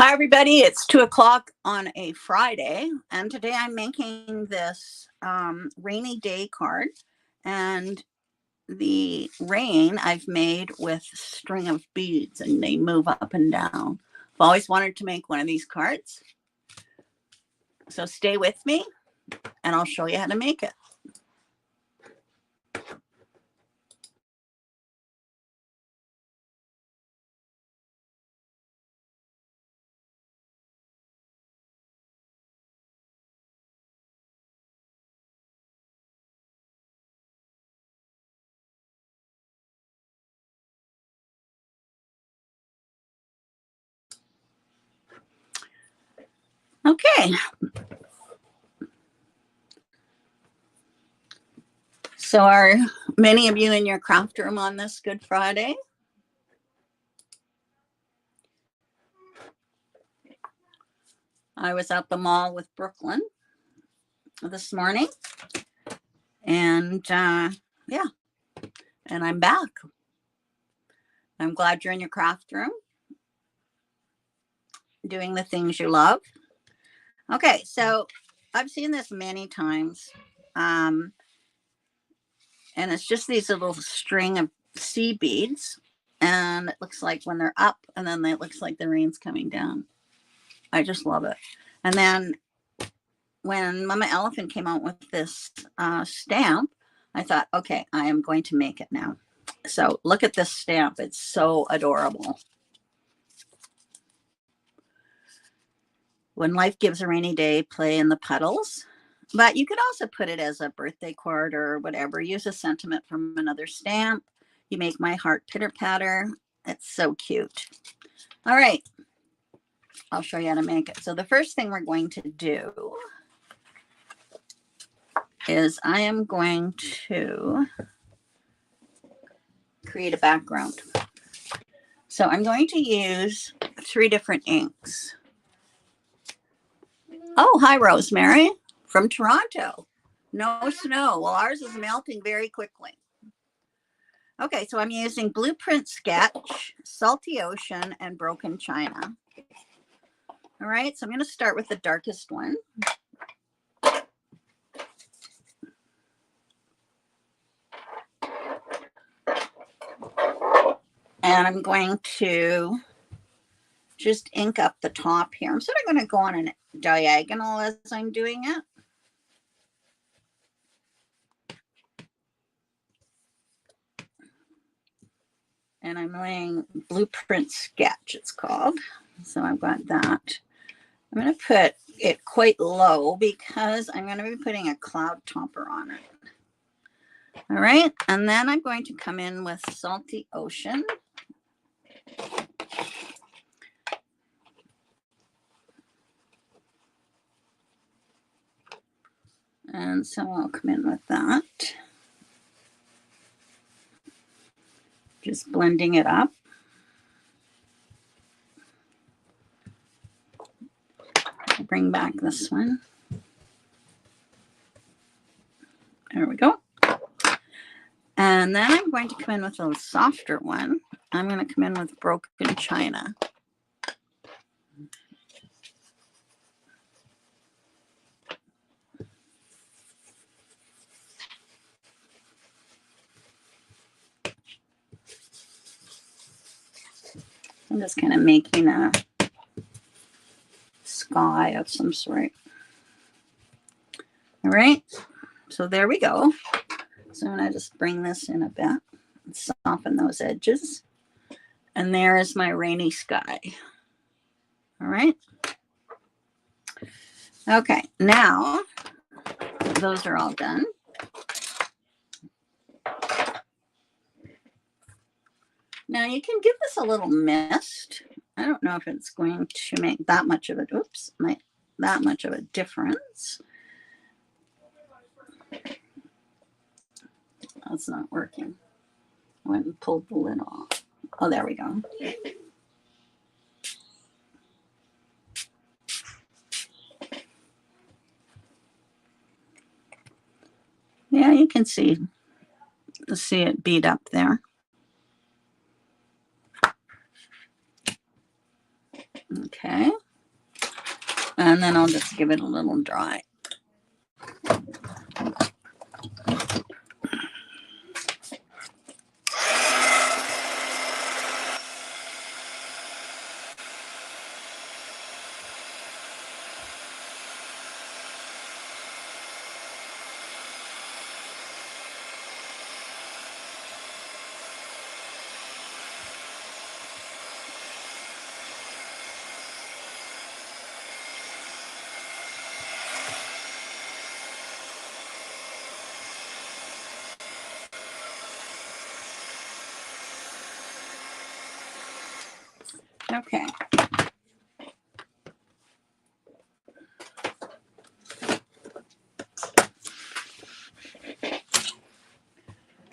Hi, everybody. It's 2 o'clock on a Friday, and today I'm making this rainy day card. And the rain I've made with string of beads, and they move up and down. I've always wanted to make one of these cards. So stay with me, and I'll show you how to make it. Okay. So are many of you in your craft room on this Good Friday? I was at the mall with Brooklyn this morning, and yeah, and I'm back. I'm glad you're in your craft room doing the things you love. Okay, so I've seen this many times, and it's just these little string of seed beads, and it looks like when they're up, and then it looks like the rain's coming down. I just love it. And then when Mama Elephant came out with this stamp, I thought, okay, I am going to make it now. So look at this stamp. It's so adorable. When life gives a rainy day, play in the puddles. But you could also put it as a birthday card or whatever. Use a sentiment from another stamp. You make my heart pitter patter. It's so cute. All right. I'll show you how to make it. So the first thing we're going to do is I am going to create a background. So I'm going to use 3 different inks. Oh, hi, Rosemary from Toronto. No snow. Well, ours is melting very quickly. Okay, so I'm using Blueprint Sketch, Salty Ocean, and Broken China. All right, so I'm going to start with the darkest one. And I'm going to just ink up the top here. I'm sort of going to go on a diagonal as I'm doing it. And I'm laying Blueprint Sketch, it's called. So I've got that. I'm going to put it quite low because I'm going to be putting a cloud topper on it. All right, and then I'm going to come in with Salty Ocean. And so I'll come in with that. Just blending it up. I'll bring back this one. There we go. And then I'm going to come in with a softer one. I'm going to come in with Broken China. I'm just kind of making a sky of some sort. All right, so there we go. So I'm going to just bring this in a bit and soften those edges. And there is my rainy sky. All right. Okay, now those are all done. Now you can give this a little mist. I don't know if it's going to make that much of a, that much of a difference. That's not working. I went and pulled the lid off. Oh, there we go. Yeah, you can see it bead up there. Okay. And then I'll just give it a little dry. Okay.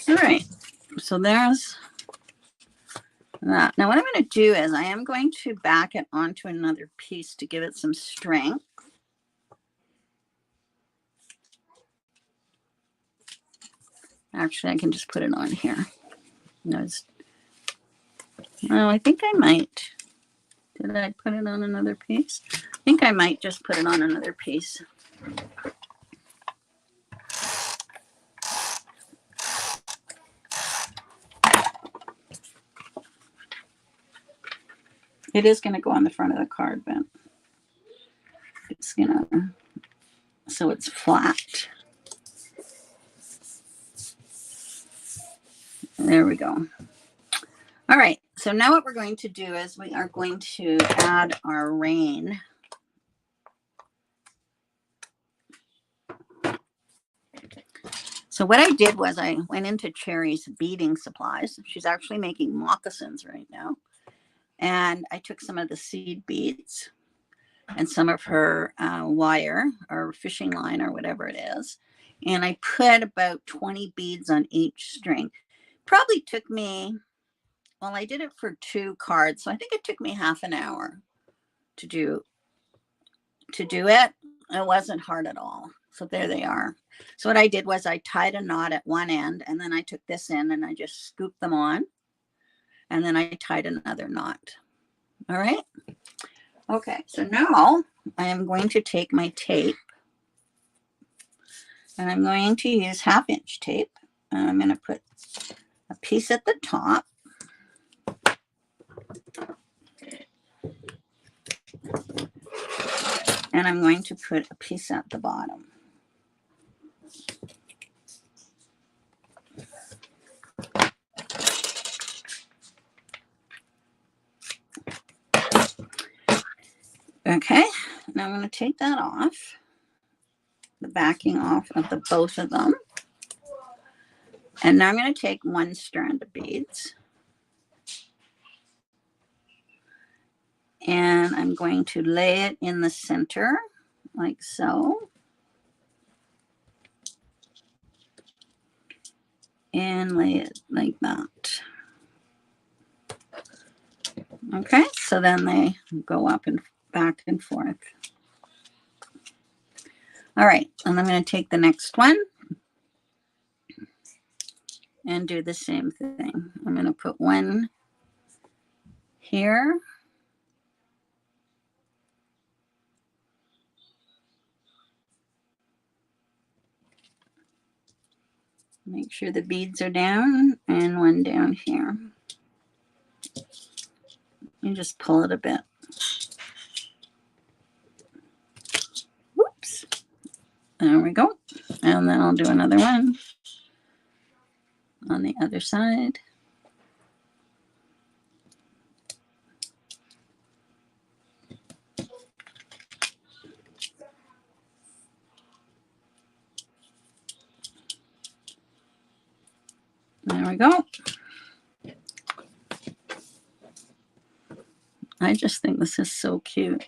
All right. So there's that. Now what I'm going to do is I am going to back it onto another piece to give it some strength. Actually, I can just put it on here. No, I think I might. Did I put it on another piece? I think I might just put it on another piece. It is going to go on the front of the card, but it's going to, so it's flat. There we go. All right. So now what we're going to do is we are going to add our rain. So what I did was I went into Cherry's beading supplies. She's actually making moccasins right now. And I took some of the seed beads and some of her wire or fishing line or whatever it is. And I put about 20 beads on each string. Probably took me, well, I did it for 2 cards. So I think it took me half an hour to do it. It wasn't hard at all. So there they are. So what I did was I tied a knot at one end and then I took this in and I just scooped them on. And then I tied another knot. All right. Okay. So now I am going to take my tape and I'm going to use 1/2-inch tape. And I'm going to put a piece at the top. And I'm going to put a piece at the bottom. Okay, now I'm going to take that off, the backing off of both of them. And now I'm going to take one strand of beads. And I'm going to lay it in the center, like so. And lay it like that. Okay, so then they go up and back and forth. All right, and I'm going to take the next one and do the same thing. I'm going to put one here. Make sure the beads are down and one down here. You just pull it a bit. Whoops. There we go. And then I'll do another one on the other side. There we go. I just think this is so cute.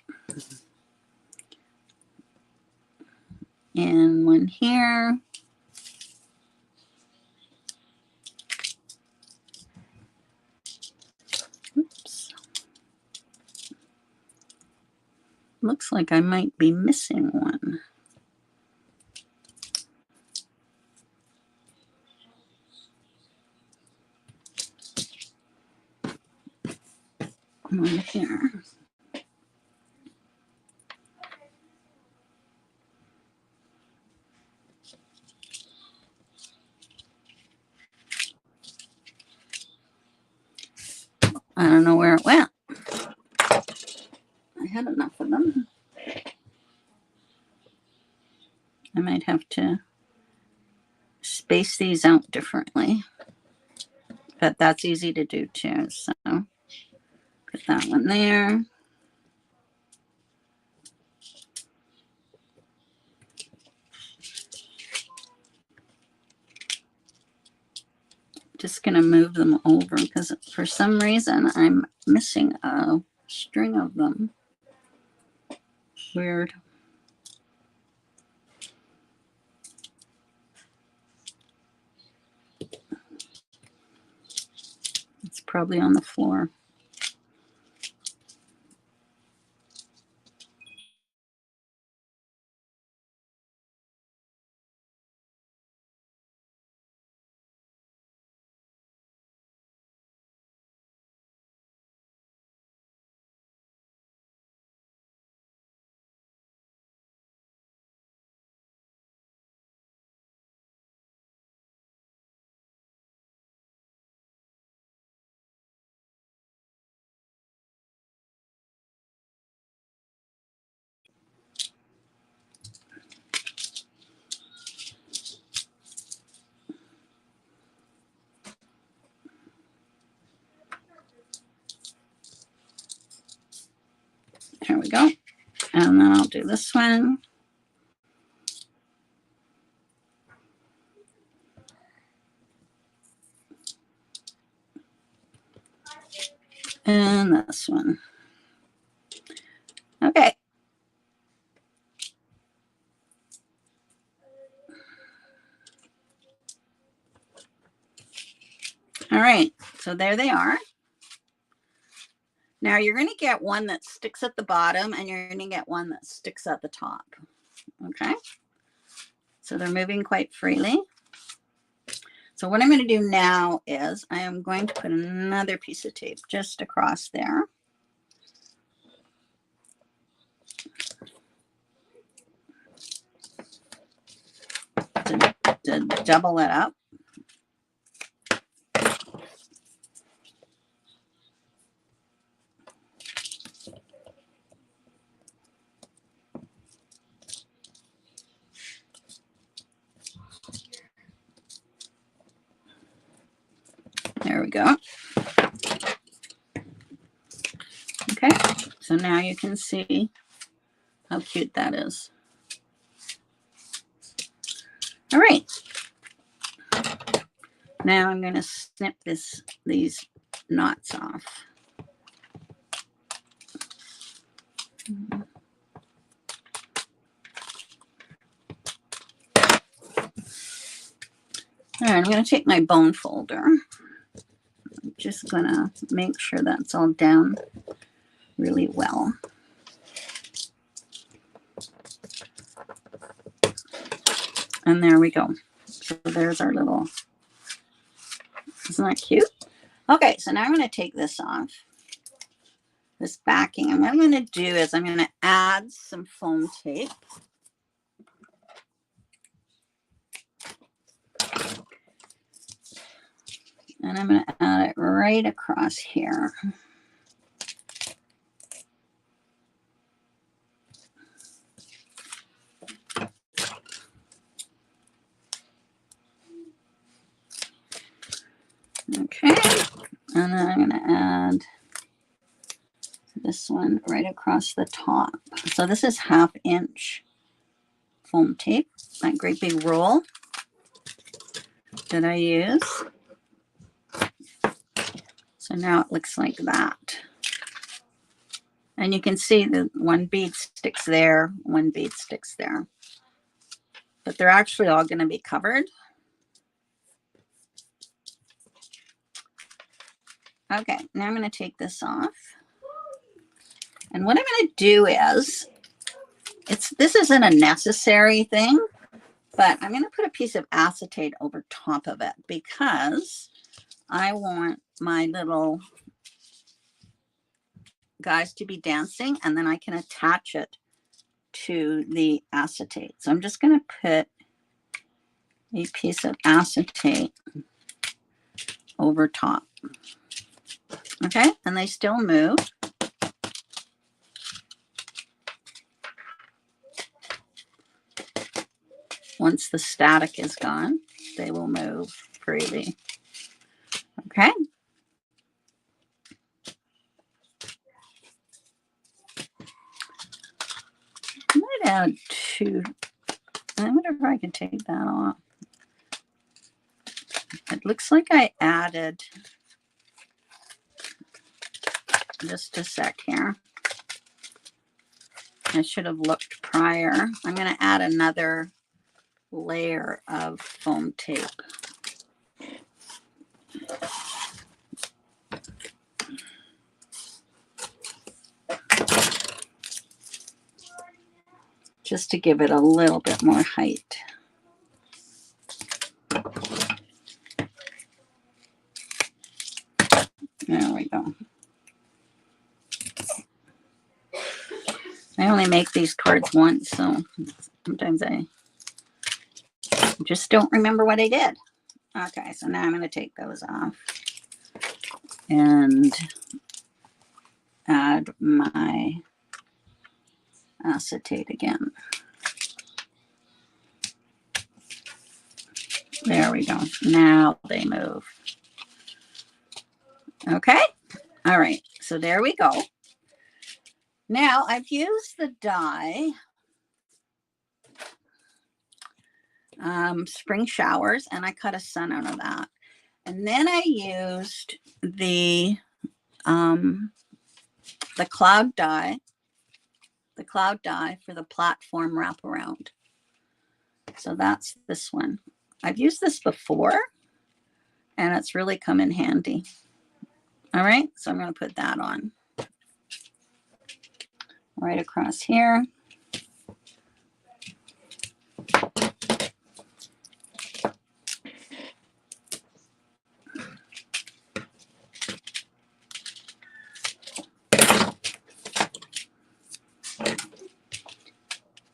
And one here. Oops. Looks like I might be missing one. One here. might have to space these out differently, but that's easy to do too. So put that one there. Just going to move them over because for some reason I'm missing a string of them. Weird. It's probably on the floor. Here we go. And then I'll do this one. And this one. Okay. All right. So there they are. Now you're going to get one that sticks at the bottom and you're going to get one that sticks at the top. Okay. So they're moving quite freely. So what I'm going to do now is I am going to put another piece of tape just across there. To double it up. There we go. Okay, so now you can see how cute that is. All right. Now I'm going to snip these knots off. All right, I'm going to take my bone folder. I'm just going to make sure that's all down really well. And there we go. So there's our little, isn't that cute? Okay, so now I'm going to take this off. This backing. And what I'm going to do is I'm going to add some foam tape. And I'm going to add it right across here. Okay, and then I'm going to add this one right across the top. So this is 1/2 inch foam tape, that great big roll that I use. So now it looks like that. And you can see that one bead sticks there, one bead sticks there. But they're actually all going to be covered. Okay, now I'm going to take this off. And what I'm going to do is, this isn't a necessary thing, but I'm going to put a piece of acetate over top of it because I want my little guys to be dancing, and then I can attach it to the acetate. So I'm just going to put a piece of acetate over top. Okay, and they still move. Once the static is gone, they will move freely. Okay. I might add two. I wonder if I can take that off. It looks like I added, just a sec here. I should have looked prior. I'm going to add another layer of foam tape. Just to give it a little bit more height. There we go. I only make these cards once, so sometimes I just don't remember what I did. Okay, so now I'm going to take those off and add my acetate again. There we go. Now they move. Okay. All right. So there we go. Now I've used the die Spring Showers, and I cut a sun out of that. And then I used the cloud die for the platform wraparound. So that's this one. I've used this before, and it's really come in handy. All right, so I'm going to put that on right across here.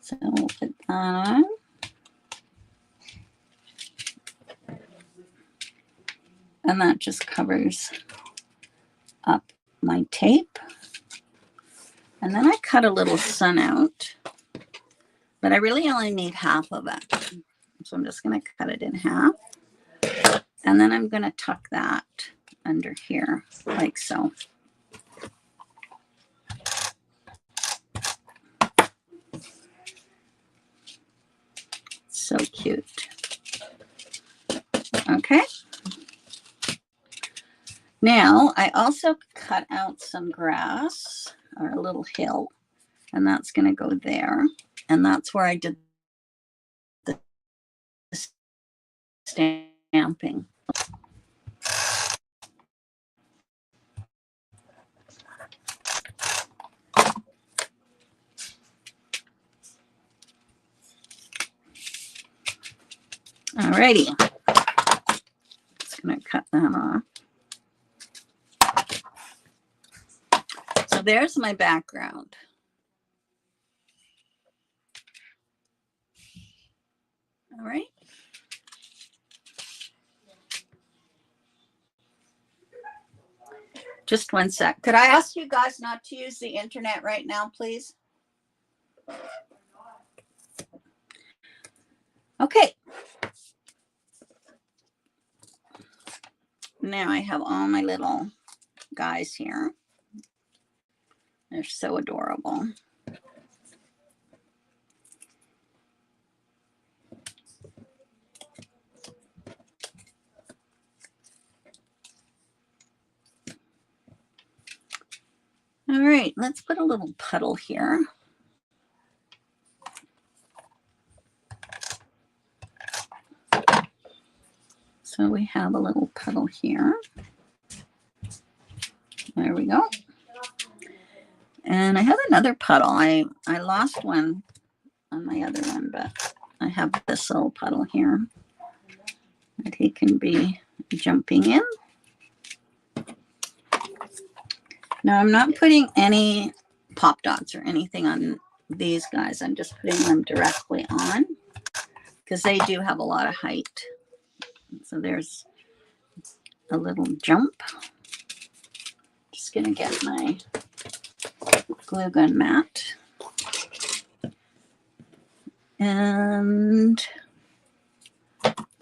So we'll put that on. And that just covers up my tape. And then I cut a little sun out, but I really only need half of it. So I'm just going to cut it in half. And then I'm going to tuck that under here like so. So cute. Okay. Now I also cut out some grass or a little hill, and that's going to go there. And that's where I did the stamping. Alrighty. Just going to cut that off. So there's my background. All right. Just one sec. Could I ask you guys not to use the internet right now, please? Okay. Now I have all my little guys here. They're so adorable. All right, let's put a little puddle here. So we have a little puddle here. There we go. And I have another puddle. I lost one on my other one, but I have this little puddle here that he can be jumping in. Now I'm not putting any pop dots or anything on these guys. I'm just putting them directly on because they do have a lot of height. So there's a little jump. Just gonna get my glue gun mat. And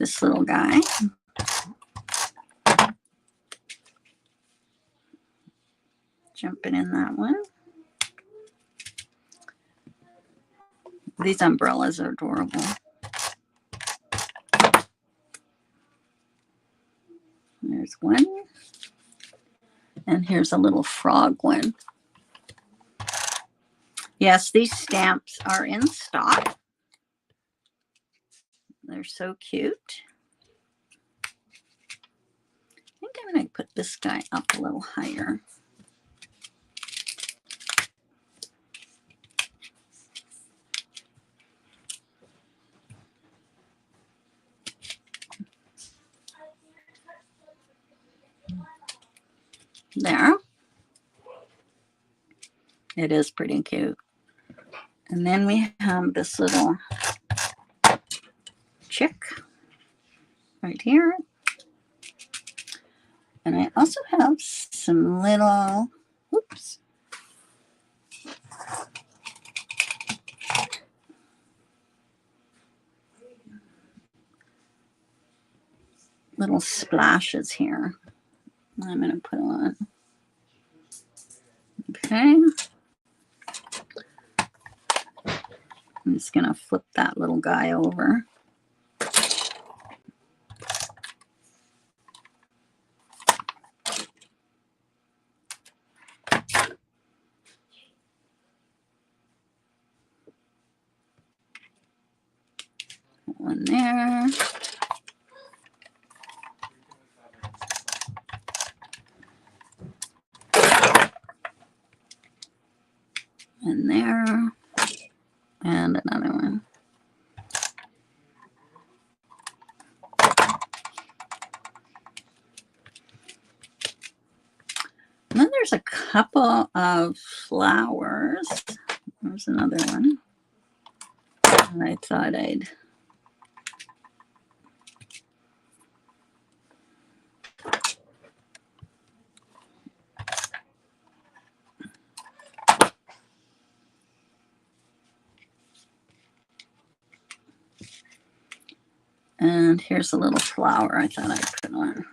this little guy. Jumping in that one. These umbrellas are adorable. There's one. And here's a little frog one. Yes, these stamps are in stock. They're so cute. I think I'm going to put this guy up a little higher. There. It is pretty cute. And then we have this little chick right here. And I also have some little, oops, little splashes here. I'm going to put on. Okay. I'm just going to flip that little guy over. One there. And there. And another one. And then there's a couple of flowers. There's another one. And I thought I'd and here's a little flower I thought I'd put on.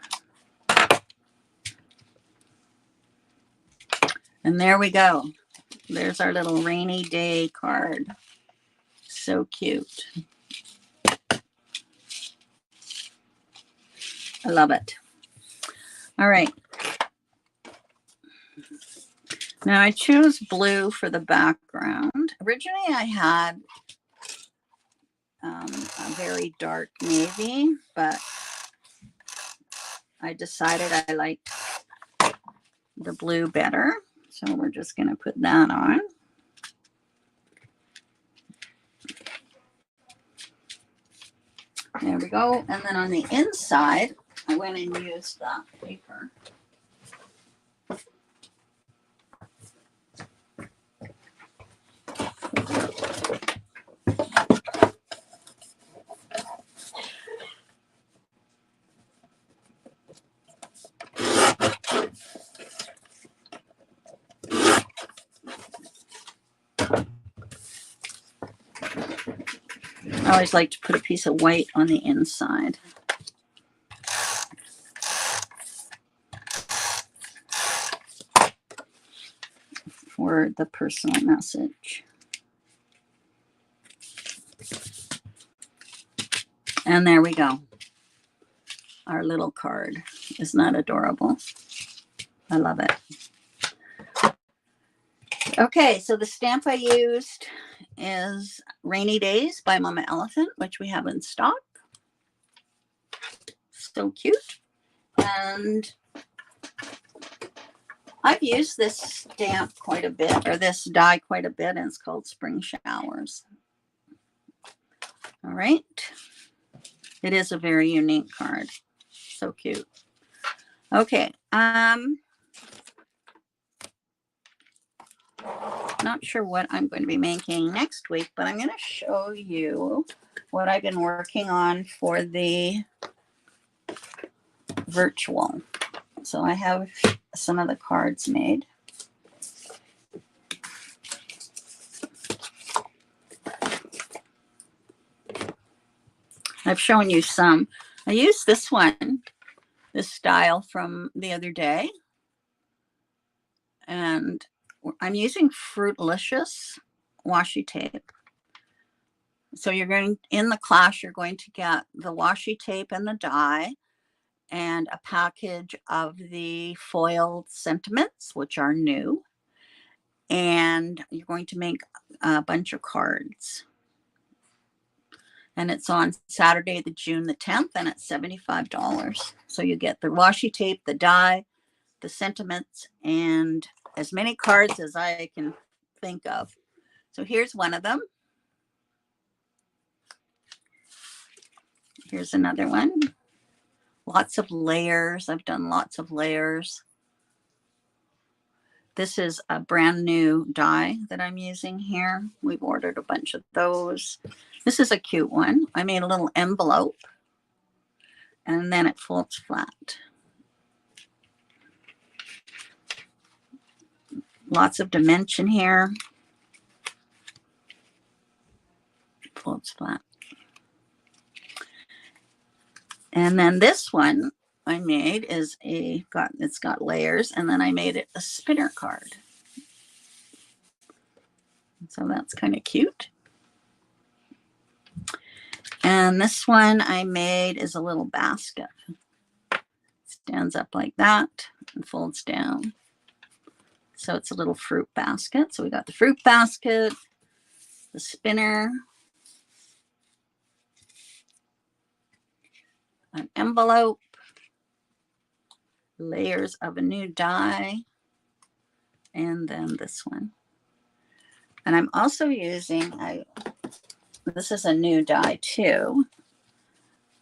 And there we go. There's our little rainy day card. So cute. I love it. All right. Now I choose blue for the background. Originally I had a very dark navy, but I decided I liked the blue better. So we're just going to put that on. There we go. And then on the inside, I went and used that paper. I always like to put a piece of white on the inside. For the personal message. And there we go. Our little card. Isn't that adorable? I love it. Okay, so the stamp I used is Rainy Days by Mama Elephant, which we have in stock. So cute. And I've used this stamp quite a bit, or this die quite a bit, and it's called Spring Showers. All right. It is a very unique card. So cute. Okay. Not sure what I'm going to be making next week, but I'm going to show you what I've been working on for the virtual. So I have some of the cards made. I've shown you some. I used this one, this style from the other day. And I'm using Fruitlicious washi tape. So you're going, in the class, you're going to get the washi tape and the die and a package of the foiled sentiments, which are new. And you're going to make a bunch of cards. And it's on Saturday, June the 10th, and it's $75. So you get the washi tape, the die, the sentiments, and as many cards as I can think of. So here's one of them. Here's another one. Lots of layers. I've done lots of layers. This is a brand new die that I'm using here. We've ordered a bunch of those. This is a cute one. I made a little envelope and then it folds flat. Lots of dimension here. Folds flat. And then this one I made is it's got layers, and then I made it a spinner card. So that's kind of cute. And this one I made is a little basket. Stands up like that and folds down. So it's a little fruit basket. So we got the fruit basket, the spinner, an envelope, layers of a new die, and then this one. And I'm also using, this is a new die too.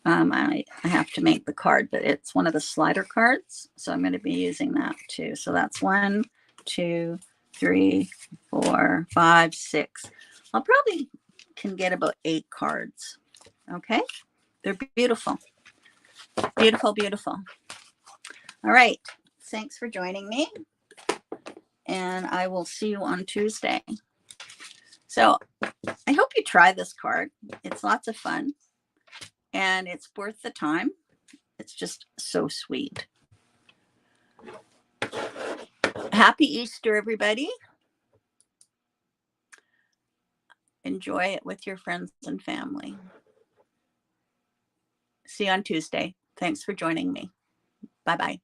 I have to make the card, but it's one of the slider cards. So I'm going to be using that too. So that's 1, 2, 3, 4, 5, 6. I'll probably can get about 8 cards. Okay. They're beautiful. Beautiful, beautiful. All right. Thanks for joining me. And I will see you on Tuesday. So I hope you try this card. It's lots of fun. And it's worth the time. It's just so sweet. Happy Easter, everybody. Enjoy it with your friends and family. See you on Tuesday. Thanks for joining me. Bye-bye.